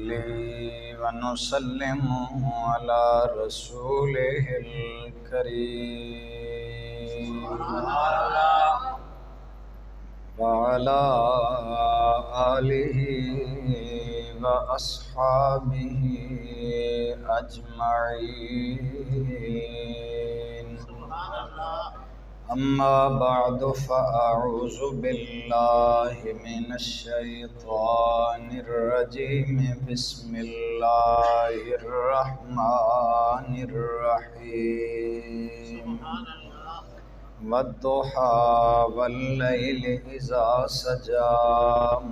نصلي ونسلم على رسوله الكريم وعلى آله وأصحابه أجمعين. أما بعد فأعوذ بالله من الشيطان الرجيم. بسم الله الرحمن الرحيم. والضحى والليل إذا سجى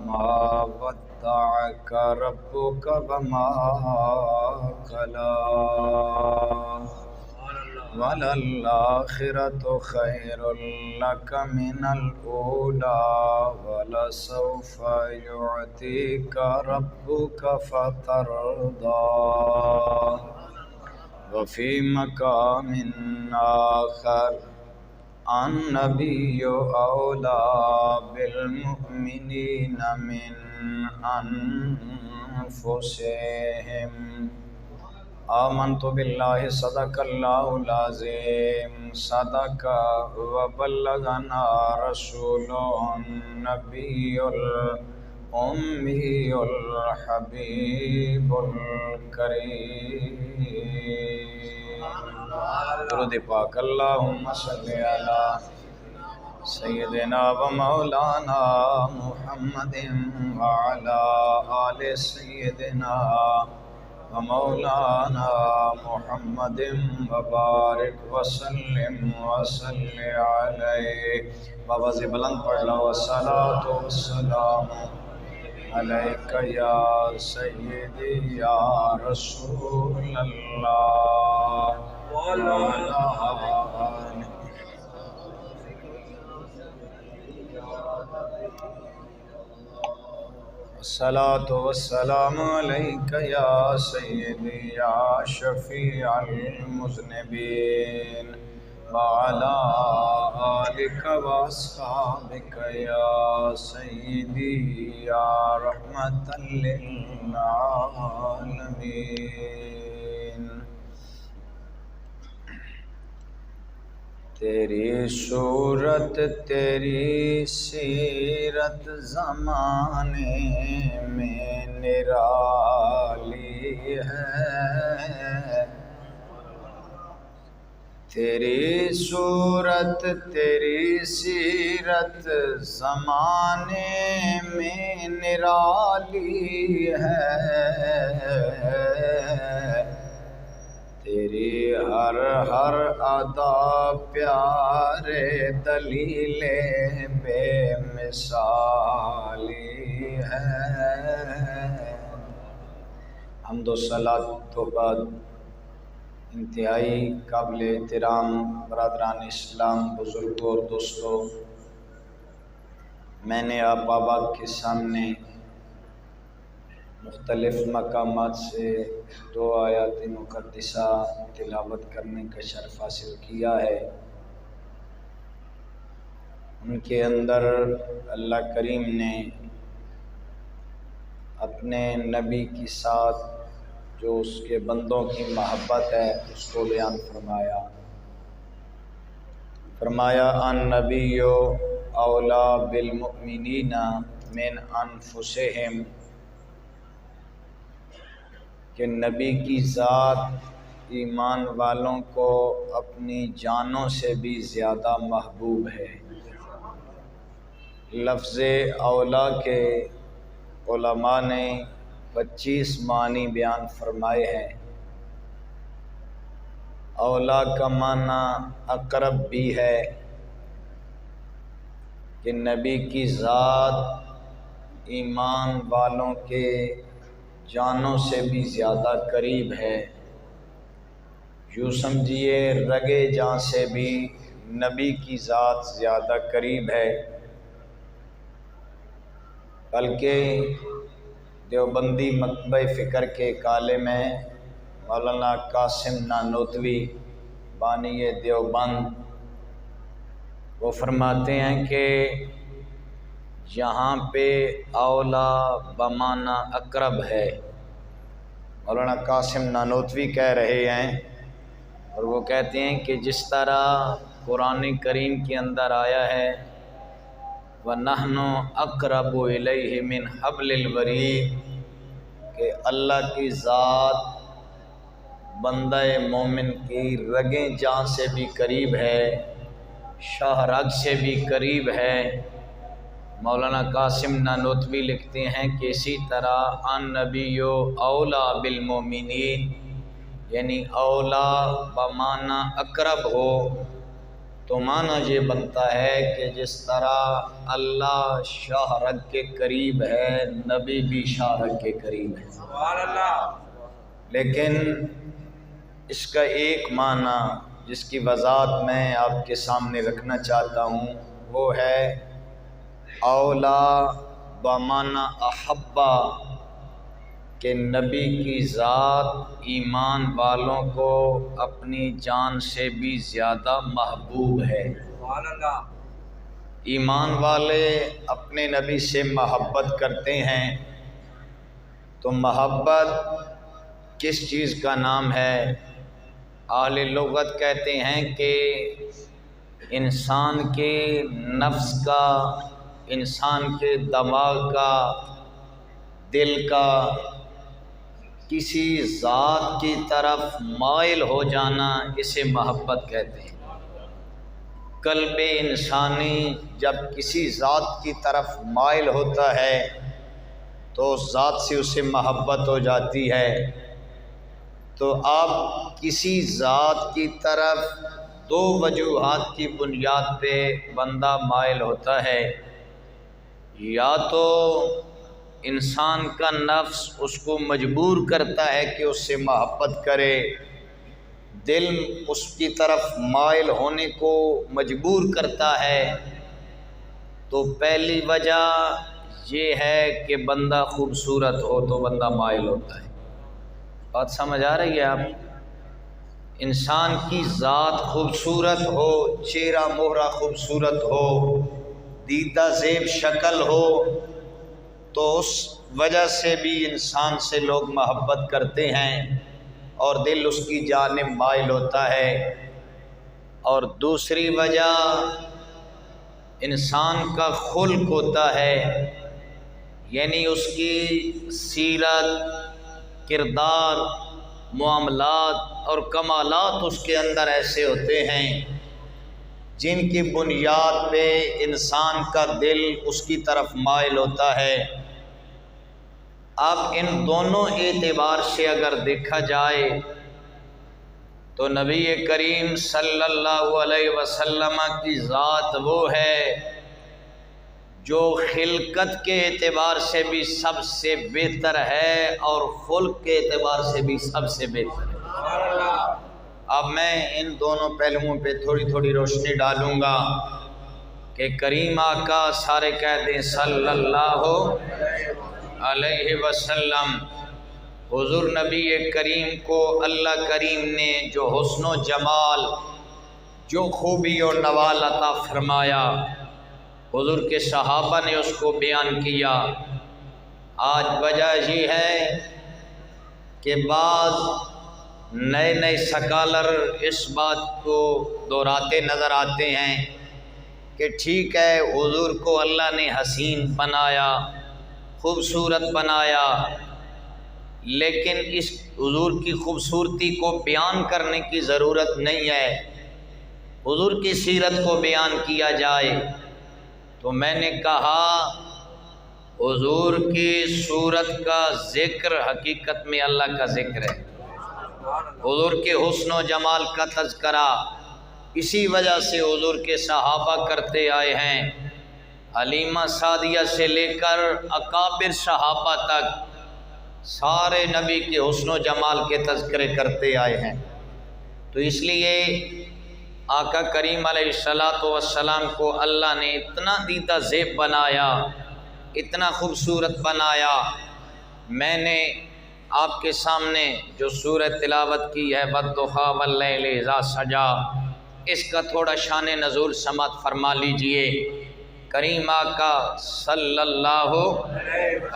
ما ودعك ربك وما قلى وللآخرة خير لك من الأولى ولسوف يعطيك ربك فترضى. وفي مقام آخر النبي أولى بالمؤمنين من أنفسهم. آمنت بالله صدق الله العظيم. صدق وبلغنا رسوله النبي الأمي الحبيب الكريم. درود پاک اللہم صلی علی سیدنا و مولانا محمد وعلی آل سیدنا ومولانا محمد وبارک وسلم وصل علیہ. بابا سے بلند پڑھ لو. الصلاۃ والسلام علیک یا سیدی یا رسول اللہ وعلی آلہ. الصلاۃ والسلام علیک یا سیدی یا شفیع المذنبین وعلی آلک واصحابک یا سیدی یا رحمۃ للعالمین. تیری صورت تیری سیرت زمانے میں نرالی ہے. تیری صورت تیری سیرت زمانے میں نرالی ہے. تیری ہر ہر ادا پیارے دلیل بے مثالی ہے. حمد و صلات تو بعد انتہائی قابل احترام برادران اسلام، بزرگوں اور دوستوں، میں نے آپ آباد کے سامنے مختلف مقامات سے 2 آیات مقدسہ تلاوت کرنے کا شرف حاصل کیا ہے. ان کے اندر اللہ کریم نے اپنے نبی کے ساتھ جو اس کے بندوں کی محبت ہے اس کو بیان فرمایا النبی اولا بالمؤمنین من انفسہم، کہ نبی کی ذات ایمان والوں کو اپنی جانوں سے بھی زیادہ محبوب ہے. لفظ اولا کے علماء نے 25 معنی بیان فرمائے ہیں. اولا کا معنی اقرب بھی ہے کہ نبی کی ذات ایمان والوں کے جانوں سے بھی زیادہ قریب ہے. یوں سمجھیے رگے جان سے بھی نبی کی ذات زیادہ قریب ہے. بلکہ دیوبندی مکتبہ فکر کے عالم میں مولانا قاسم نانوتوی بانی دیوبند، وہ فرماتے ہیں کہ یہاں پہ اولا بمعنی اقرب ہے، مولانا قاسم نانوتوی کہہ رہے ہیں، اور وہ کہتے ہیں کہ جس طرح قرآن کریم کے اندر آیا ہے وَنَحْنُ أَقْرَبُ إِلَيْهِ مِنْ حَبْلِ الْوَرِيدِ، کہ اللہ کی ذات بندہ مومن کی رگیں جان سے بھی قریب ہے، شاہ رگ سے بھی قریب ہے۔ مولانا قاسم نانوتوی لکھتے ہیں کہ اسی طرح النبی اولا بالمومنین، یعنی اولا بمعنی اقرب ہو، تو معنی یہ بنتا ہے کہ جس طرح اللہ شاہ رگ کے قریب ہے، نبی بھی شاہ رگ کے قریب ہے۔ سبحان اللہ۔ لیکن اس کا ایک معنی جس کی وضاحت میں آپ کے سامنے رکھنا چاہتا ہوں وہ ہے اولا بمعنی احبا، کہ نبی کی ذات ایمان والوں کو اپنی جان سے بھی زیادہ محبوب ہے۔ سبحان اللہ۔ ایمان والے اپنے نبی سے محبت کرتے ہیں، تو محبت کس چیز کا نام ہے؟ اہل لغت کہتے ہیں کہ انسان کے نفس کا، انسان کے دماغ کا، دل کا کسی ذات کی طرف مائل ہو جانا، اسے محبت کہتے ہیں۔ قلب انسانی جب کسی ذات کی طرف مائل ہوتا ہے تو اس ذات سے اسے محبت ہو جاتی ہے۔ تو اب کسی ذات کی طرف دو وجوہات کی بنیاد پہ بندہ مائل ہوتا ہے، یا تو انسان کا نفس اس کو مجبور کرتا ہے کہ اس سے محبت کرے، دل اس کی طرف مائل ہونے کو مجبور کرتا ہے۔ تو پہلی وجہ یہ ہے کہ بندہ خوبصورت ہو تو بندہ مائل ہوتا ہے۔ بات سمجھ آ رہی ہے آپ؟ انسان کی ذات خوبصورت ہو، چہرہ مہرہ خوبصورت ہو، دیدہ زیب شکل ہو، تو اس وجہ سے بھی انسان سے لوگ محبت کرتے ہیں اور دل اس کی جانب مائل ہوتا ہے۔ اور دوسری وجہ انسان کا خلق ہوتا ہے، یعنی اس کی سیرت، کردار، معاملات اور کمالات اس کے اندر ایسے ہوتے ہیں جن کی بنیاد پہ انسان کا دل اس کی طرف مائل ہوتا ہے۔ اب ان دونوں اعتبار سے اگر دیکھا جائے تو نبی کریم صلی اللہ علیہ وسلم کی ذات وہ ہے جو خلقت کے اعتبار سے بھی سب سے بہتر ہے اور خلق کے اعتبار سے بھی سب سے بہتر ہے۔ اب میں ان دونوں پہلوؤں پہ تھوڑی تھوڑی روشنی ڈالوں گا کہ کریم آقا سارے کہہ دیں صلی اللہ علیہ وسلم۔ حضور نبی کریم کو اللہ کریم نے جو حسن و جمال، جو خوبی اور نوال عطا فرمایا، حضور کے صحابہ نے اس کو بیان کیا۔ آج وجہ یہ ہے کہ بعض نئے نئے سکالر اس بات کو دہراتے نظر آتے ہیں کہ ٹھیک ہے حضور کو اللہ نے حسین بنایا، خوبصورت بنایا، لیکن اس حضور کی خوبصورتی کو بیان کرنے کی ضرورت نہیں ہے، حضور کی سیرت کو بیان کیا جائے۔ تو میں نے کہا حضور کی صورت کا ذکر حقیقت میں اللہ کا ذکر ہے، حضور کے حسن و جمال کا تذکرہ اسی وجہ سے حضور کے صحابہ کرتے آئے ہیں، حلیمہ سعدیہ سے لے کر اکابر صحابہ تک سارے نبی کے حسن و جمال کے تذکرے کرتے آئے ہیں۔ تو اس لیے آقا کریم علیہ السلام کو اللہ نے اتنا دیدہ زیب بنایا، اتنا خوبصورت بنایا۔ میں نے آپ کے سامنے جو سورہ تلاوت کی ہے وَالضُّحَىٰ وَاللَّيْلِ إِذَا سَجَىٰ، اس کا تھوڑا شان نزول سماعت فرما لیجئے۔ کریم آقا صلی اللہ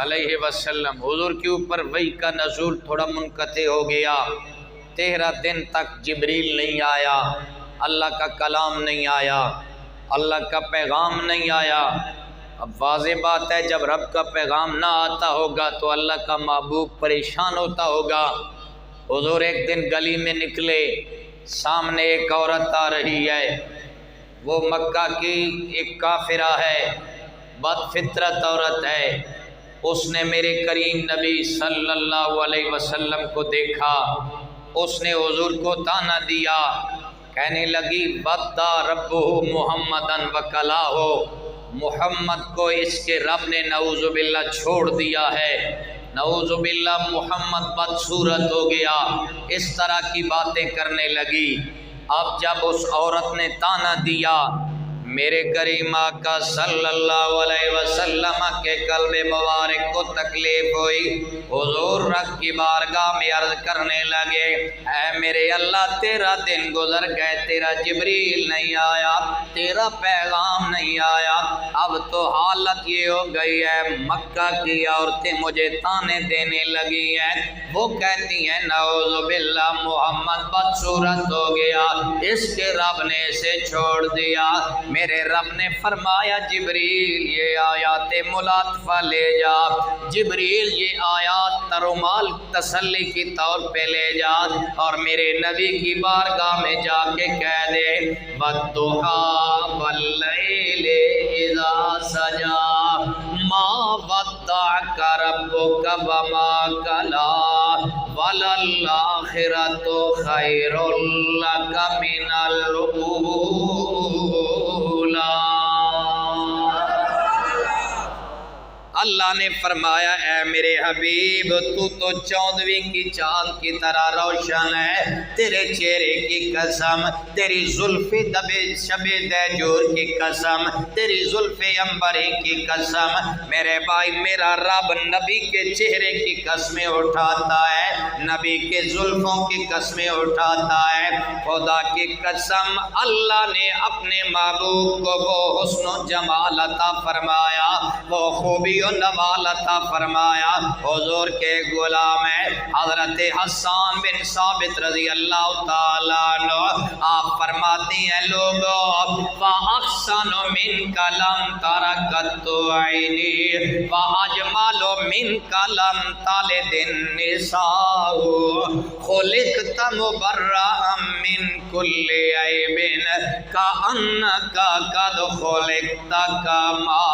علیہ وسلم حضور کے اوپر وحی کا نزول تھوڑا منقطع ہو گیا، 13 دن تک جبریل نہیں آیا، اللہ کا کلام نہیں آیا، اللہ کا پیغام نہیں آیا۔ اب واضح بات ہے جب رب کا پیغام نہ آتا ہوگا تو اللہ کا محبوب پریشان ہوتا ہوگا۔ حضور ایک دن گلی میں نکلے، سامنے ایک عورت آ رہی ہے، وہ مکہ کی ایک کافرہ ہے، بد فطرت عورت ہے۔ اس نے میرے کریم نبی صلی اللہ علیہ وسلم کو دیکھا، اس نے حضور کو طعنہ دیا، کہنے لگی وَدَّا رَبُّهُ مُحَمَّدًا وَكَلَاهُ، محمد کو اس کے رب نے نعوذ باللہ چھوڑ دیا ہے، نعوذ باللہ محمد بدصورت ہو گیا، اس طرح کی باتیں کرنے لگی۔ اب جب اس عورت نے طعنہ دیا، میرے کریم آقا صلی اللہ علیہ وسلم کے قلب مبارک کو تکلیف ہوئی، حضور رب کی بارگاہ میں عرض کرنے لگے، اے میرے اللہ تیرا دن گزر گئے، تیرا جبریل نہیں آیا، تیرا پیغام نہیں آیا، اب تو حالت یہ ہو گئی ہے مکہ کی عورتیں مجھے طعنے دینے لگی ہیں، وہ کہتی ہیں نعوذ باللہ محمد بدصورت ہو گیا، اس کے رب نے اسے چھوڑ دیا۔ میرے رب نے فرمایا جبریل یہ آیات ملاطفہ لے جا، جبریل یہ آیات ترمال تسلی کی طور پہ لے جا اور میرے نبی کی بارگاہ میں جا کے کہہ دے وَالضُّحَىٰ وَاللَّيْلِ إِذَا سَجَىٰ مَا وَدَّعَكَ رَبُّكَ وَمَا قَلَىٰ وَلَلْآخِرَةُ خَيْرٌ لَكَ مِنَ الْأُولَىٰ۔ اللہ نے فرمایا اے میرے حبیب تو 14ویں کی چاند کی طرح روشن ہے، تیرے چہرے کی قسم، تیری زلف شب دہجور کی قسم، تیری زلف عنبری کی قسم، میرے بھائی میرا رب نبی کے چہرے کی قسمیں اٹھاتا ہے، نبی کے زلفوں کی قسمیں اٹھاتا ہے۔ خدا کی قسم اللہ نے اپنے محبوب کو وہ حسن و جمال عطا فرمایا، وہ خوبی نوال عطا فرمایا۔ حضور کے غلام ہیں حضرت حسان بن ثابت رضی اللہ تعالیٰ عنہ، آپ فرماتی ہیں لوگوں وَأَحْسَنُ مِنْكَ لَمْ تَرَ قَطُّ عَيْنِي وَأَجْمَلُ مِنْكَ لَمْ تَلِدِ النِّسَاءُ خُلِقْتَ مُبَرَّأً مِنْ كُلِّ عَيْبٍ كَأَنَّكَ قَدْ خُلِقْتَ كَمَا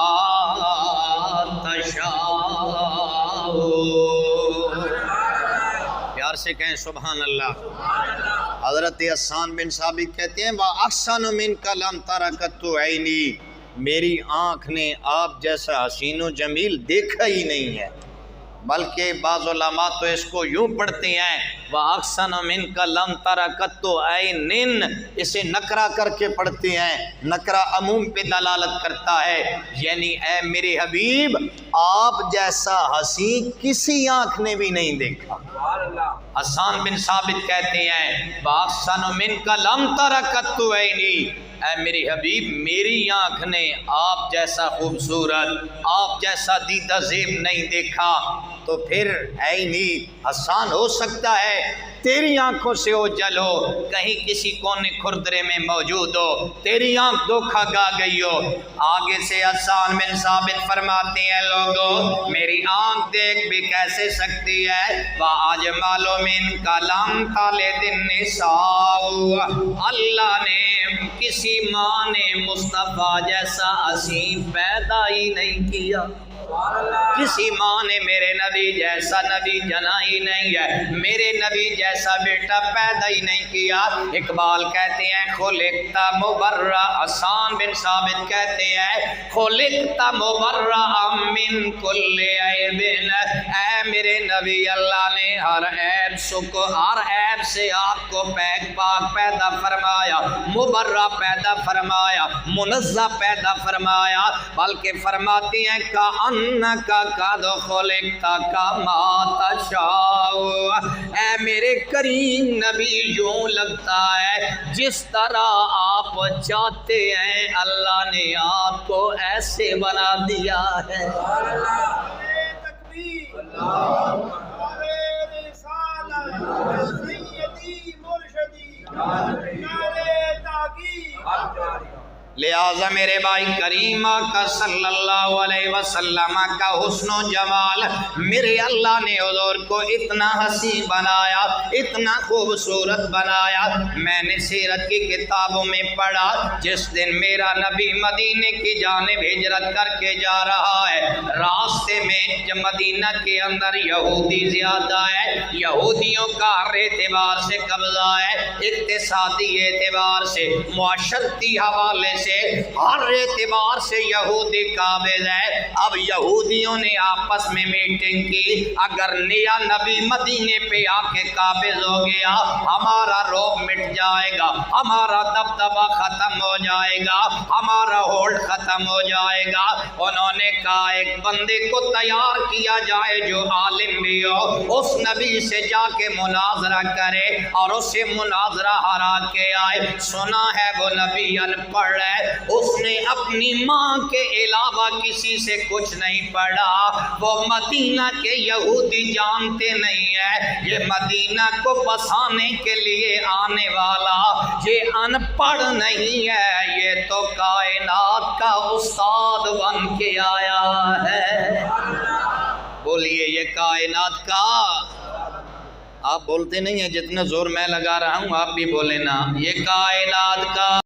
پیار سے کہیں سبحان اللہ۔ حضرت حسان بن ثابت کہتے ہیں وَأَحْسَنُ مِنْكَ لَمْ تَرَ قَطُّ عَيْنِي، میری آنکھ نے آپ جیسا حسین و جمیل دیکھا ہی نہیں ہے، بلکہ بعض علماء تو اس کو یوں پڑھتے ہیں وَأَحْسَنُ مِنْكَ لَمْ تَرَ قَطُّ عَيْنٍ، اسے نکرہ کر کے پڑھتے ہیں، نکرہ عموم پہ دلالت کرتا ہے، یعنی اے میرے حبیب آپ جیسا حسین کسی آنکھ نے بھی نہیں دیکھا۔ حسان بن ثابت کہتے ہیں وَأَحْسَنُ مِنْكَ لَمْ تَرَ قَطُّ عَيْنِي، اے میری حبیب میری آنکھ نے آپ جیسا خوبصورت، آپ جیسا دیدہ زیب نہیں دیکھا، تو پھر عینی حسان ہو سکتا ہے تیری آنکھوں سے اوجھل ہو، کہیں کسی کونے کھردرے میں موجود ہو، تیری آنکھ دھوکہ کھا گئی ہو۔ آگے سے حسان بن ثابت فرماتے ہیں لوگوں میری آنکھ دیکھ بھی کیسے سکتی ہے، وَأَجْمَلُ مِنْكَ لَمْ تَلِدِ النِّسَاءُ، اللہ نے کسی ماں نے مصطفیٰ جیسا حسین پیدا ہی نہیں کیا، کسی ماں نے میرے نبی جیسا نبی جنا ہی نہیں ہے، میرے نبی جیسا بیٹا پیدا ہی نہیں کیا۔ اقبال کہتے ہیں خلقت مبرأ، حسان بن ثابت کہتے ہیں خلقت مبرأ من کل عیب، اے میرے نبی اللہ نے ہر عیب ہر عیب سے آپ کو پاک پیدا فرمایا، مبرأ پیدا فرمایا، منزہ پیدا فرمایا، بلکہ فرماتی ہیں انکا قد خلقت کما تشاء، اے میرے کریم نبی، یوں لگتا ہے جس طرح آپ چاہتے ہیں اللہ نے آپ کو ایسے بنا دیا ہے۔ لہٰذا میرے بھائی کریم آقا صلی اللہ علیہ وسلم کا حسن و جمال، میرے اللہ نے حضور کو اتنا حسین بنایا، اتنا خوبصورت بنایا۔ میں نے سیرت کی کتابوں میں پڑھا، جس دن میرا نبی مدینے کی جانب ہجرت کر کے جا رہا ہے، راستے میں جب مدینہ کے اندر یہودی زیادہ ہے، یہودیوں کا ہر اعتبار سے قبضہ ہے، اقتصادی اعتبار سے، معاشرتی حوالے سے، ہر اعتبار سے یہودی قابض ہے۔ اب یہودیوں نے آپس میں میٹنگ کی، اگر نیا نبی مدینے پہ آ کے قابض ہو گیا، ہمارا روب مٹ جائے گا، ہمارا دبدبہ ختم ہو جائے گا، ہمارا ہولڈ ختم ہو جائے گا۔ انہوں نے کہا ایک بندے کو تیار کیا جائے جو عالم بھی ہو، اس نبی سے جا کے مناظرہ کرے اور اسے مناظرہ ہرا کے آئے۔ سنا ہے وہ نبی ان پڑھ ہے، اس نے اپنی ماں کے علاوہ کسی سے کچھ نہیں پڑھا۔ وہ مدینہ کے یہودی جانتے نہیں ہے یہ مدینہ کو بسانے کے لیے آنے والا یہ ان پڑھ نہیں ہے، یہ تو کائنات کا استاد بن کے آیا ہے۔ بولیے یہ کائنات کا، آپ بولتے نہیں ہیں، جتنا زور میں لگا رہا ہوں آپ بھی بولے نا، یہ کائنات کا